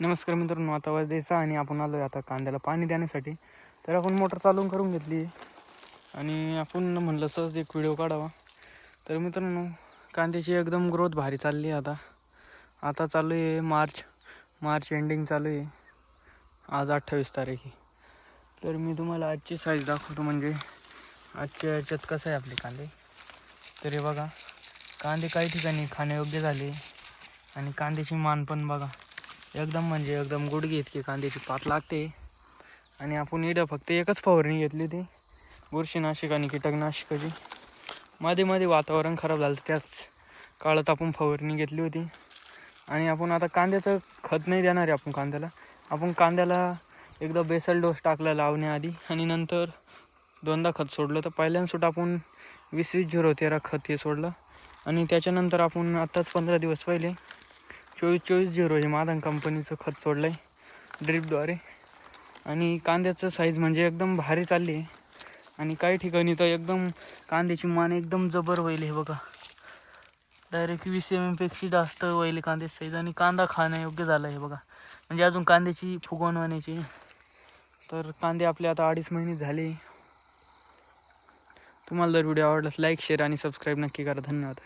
नमस्कार मित्रांनो, आता वाजता आणि आपण आलो आहे आता कांद्याला पाणी देण्यासाठी. तर आपण मोटर चालू करून घेतली आणि आपण म्हणलं सहज एक व्हिडिओ काढावा. तर मित्रांनो, कांद्याची एकदम ग्रोथ भारी चालली आहे. आता चालू आहे मार्च एंडिंग चालू आहे. आज 28 तारीख आहे. तर मी तुम्हाला आजची साईज दाखवतो. म्हणजे आजच्या याच्यात कसं आहे आपले कांदे. तर हे बघा, कांदे काही ठिकाणी खाण्यायोग्य झाले आणि कांद्याची मान पण बघा एकदम गुडघे इतकी कांद्याची पात लागते. आणि आपण इथं फक्त एकच फवारणी घेतली होती, बुरशीनाशक आणि कीटकनाशकाची. मध्ये वातावरण खराब झालं, त्याच काळात आपण फवारणी घेतली होती. आणि आपण आता कांद्याचं खत नाही देणार आहे. आपण कांद्याला एकदा बेसल डोस टाकला लावण्याआधी आणि नंतर दोनदा खत सोडलं. तर पहिल्यांदा आपण 20-20-0-13 खत हे सोडलं आणि त्याच्यानंतर आपण आत्ताच 15 दिवस पहिले 24-24-0 हे माधन कंपनीचं खत सोडलं आहे ड्रिपद्वारे. आणि कांद्याचं साईज म्हणजे एकदम भारी चालली आहे. आणि काही ठिकाणी तर एकदम कांद्याची मान एकदम जबर व्हायली. हे बघा, डायरेक्ट 20 mm पेक्षा जास्त व्हायली कांद्याची साईज. आणि कांदा खाण्यायोग्य झाला आहे बघा. म्हणजे अजून कांद्याची फुगवण होण्याची. तर कांदे आपले आता 2.5 महिने झाले. तुम्हाला जर व्हिडिओ आवडला लाईक, शेअर आणि सबस्क्राईब नक्की करा. धन्यवाद.